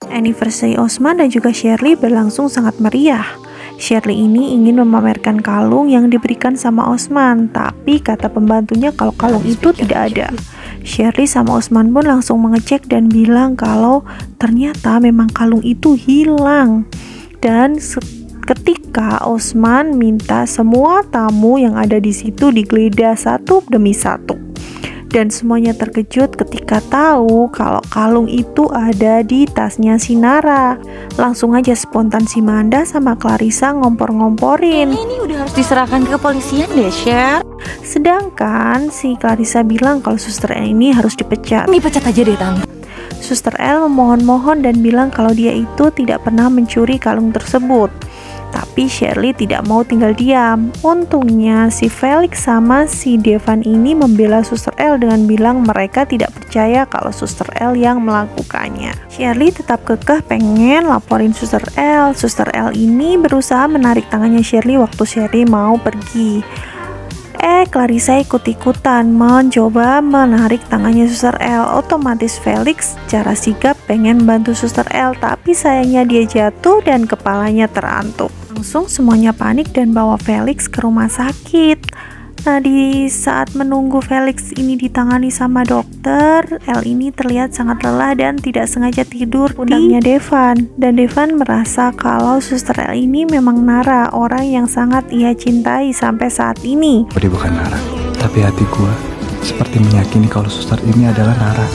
Anniversary Osman dan juga Shirley berlangsung sangat meriah. Shirley ini ingin memamerkan kalung yang diberikan sama Osman, tapi kata pembantunya kalau kalung itu tidak ada. Shirley sama Osman pun langsung mengecek dan bilang kalau ternyata memang kalung itu hilang. Dan ketika Osman minta semua tamu yang ada di situ digeledah satu demi satu. Dan semuanya terkejut ketika tahu kalau kalung itu ada di tasnya si Nara. Langsung aja spontan si Manda sama Clarissa ngompor-ngomporin. Ini udah harus diserahkan ke kepolisian deh, Sher. Sedangkan si Clarissa bilang kalau Suster L ini harus dipecat. Dipecat aja deh, Tante. Suster L memohon-mohon dan bilang kalau dia itu tidak pernah mencuri kalung tersebut. Tapi Shirley tidak mau tinggal diam. Untungnya si Felix sama si Devan ini membela Suster L dengan bilang mereka tidak percaya kalau Suster L yang melakukannya. Shirley tetap kekeh pengen laporin Suster L. Suster L ini berusaha menarik tangannya Shirley waktu Shirley mau pergi. Clarissa ikut-ikutan mencoba menarik tangannya Suster L. Otomatis Felix secara sigap pengen bantu Suster L, tapi sayangnya dia jatuh dan kepalanya terantuk. Langsung semuanya panik dan bawa Felix ke rumah sakit. Nah, di saat menunggu Felix ini ditangani sama dokter, L ini terlihat sangat lelah dan tidak sengaja tidur pundaknya Devan. Dan Devan merasa kalau Suster L ini memang Nara, orang yang sangat ia cintai sampai saat ini. Dia bukan Nara, tapi hati gua seperti meyakini kalau Suster ini adalah Nara.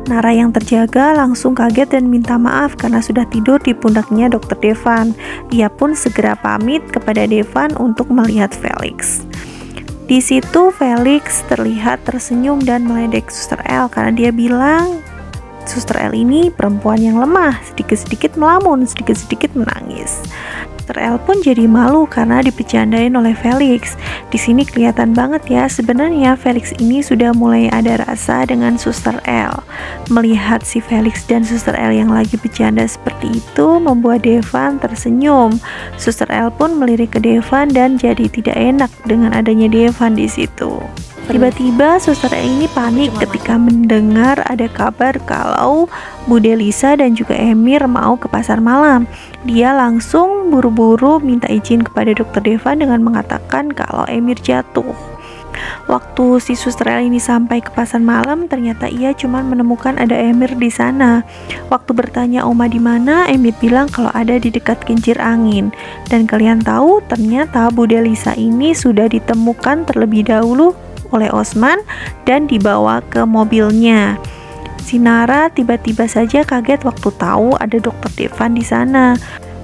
Nara yang terjaga langsung kaget dan minta maaf karena sudah tidur di pundaknya Dr. Devan. Ia pun segera pamit kepada Devan untuk melihat Felix. Di situ Felix terlihat tersenyum dan meledek Suster L karena dia bilang Suster L ini perempuan yang lemah, sedikit-sedikit melamun, sedikit-sedikit menangis. Suster L pun jadi malu karena dipecandain oleh Felix. Di sini kelihatan banget ya, sebenarnya Felix ini sudah mulai ada rasa dengan Suster L. Melihat si Felix dan Suster L yang lagi bercanda seperti itu membuat Devan tersenyum. Suster L pun melirik ke Devan dan jadi tidak enak dengan adanya Devan di situ. Tiba-tiba Suster L ini panik ketika mendengar ada kabar kalau Bu Delisa dan juga Emir mau ke pasar malam. Dia langsung buru-buru minta izin kepada Dr. Devan dengan mengatakan kalau Emir jatuh. Waktu si Suster L ini sampai ke pasar malam, ternyata ia cuma menemukan ada Emir di sana. Waktu bertanya Oma di mana, Emir bilang kalau ada di dekat kincir angin. Dan kalian tahu, ternyata Bu Delisa ini sudah ditemukan terlebih dahulu oleh Osman dan dibawa ke mobilnya. Si Nara tiba-tiba saja kaget waktu tahu ada Dr. Devan di sana.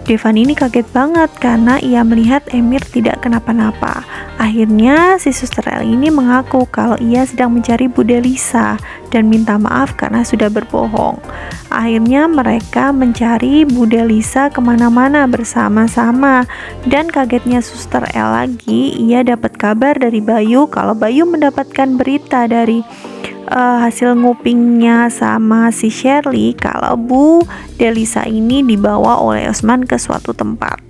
Devan ini kaget banget karena ia melihat Emir tidak kenapa-napa. Akhirnya si Suster L ini mengaku kalau ia sedang mencari Bu Delisa dan minta maaf karena sudah berbohong. Akhirnya mereka mencari Bu Delisa kemana-mana bersama-sama. Dan kagetnya Suster L lagi, ia dapat kabar dari Bayu kalau Bayu mendapatkan berita dari hasil ngupingnya sama si Shirley kalau Bu Delisa ini dibawa oleh Osman ke suatu tempat.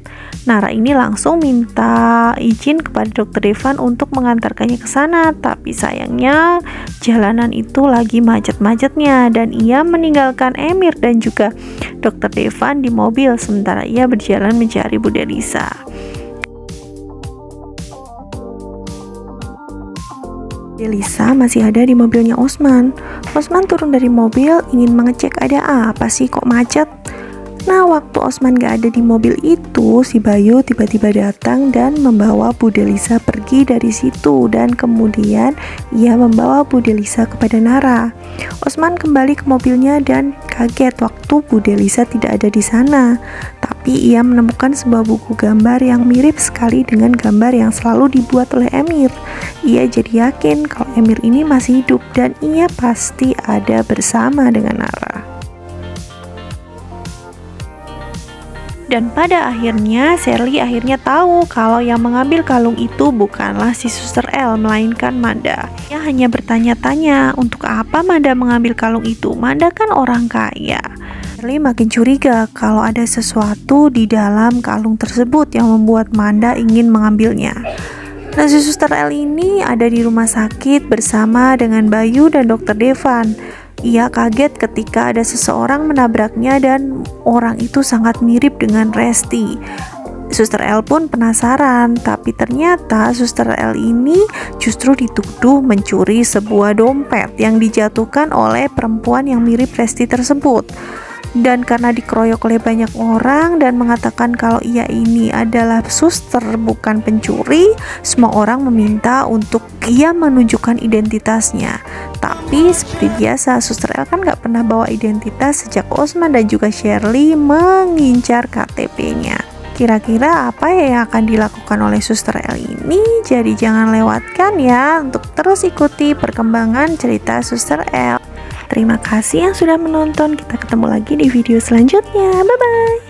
Nara ini langsung minta izin kepada Dr. Devan untuk mengantarkannya ke sana, tapi sayangnya jalanan itu lagi macet-macetnya dan ia meninggalkan Emir dan juga Dr. Devan di mobil sementara ia berjalan mencari Bu Delisa. Delisa masih ada di mobilnya Osman. Osman turun dari mobil ingin mengecek ada apa sih kok macet. Nah, waktu Osman gak ada di mobil itu, si Bayu tiba-tiba datang dan membawa Bu Delisa pergi dari situ dan kemudian ia membawa Bu Delisa kepada Nara. Osman kembali ke mobilnya dan kaget waktu Bu Delisa tidak ada di sana. Tapi ia menemukan sebuah buku gambar yang mirip sekali dengan gambar yang selalu dibuat oleh Emir. Ia jadi yakin kalau Emir ini masih hidup dan ia pasti ada bersama dengan Nara. Dan pada akhirnya Shirley akhirnya tahu kalau yang mengambil kalung itu bukanlah si Suster L melainkan Manda. Ia hanya bertanya-tanya untuk apa Manda mengambil kalung itu. Manda kan orang kaya. Shirley makin curiga kalau ada sesuatu di dalam kalung tersebut yang membuat Manda ingin mengambilnya. Nah, si Suster L ini ada di rumah sakit bersama dengan Bayu dan Dokter Devan. Ia kaget ketika ada seseorang menabraknya dan orang itu sangat mirip dengan Resti. Suster L pun penasaran, tapi ternyata Suster L ini justru dituduh mencuri sebuah dompet yang dijatuhkan oleh perempuan yang mirip Resti tersebut. Dan karena dikeroyok oleh banyak orang dan mengatakan kalau ia ini adalah suster bukan pencuri, semua orang meminta untuk ia menunjukkan identitasnya. Tapi seperti biasa, Suster L kan gak pernah bawa identitas sejak Osman dan juga Shirley mengincar KTP-nya. Kira-kira apa yang akan dilakukan oleh Suster L ini? Jadi jangan lewatkan ya untuk terus ikuti perkembangan cerita Suster L. Terima kasih yang sudah menonton. Kita ketemu lagi di video selanjutnya. Bye-bye.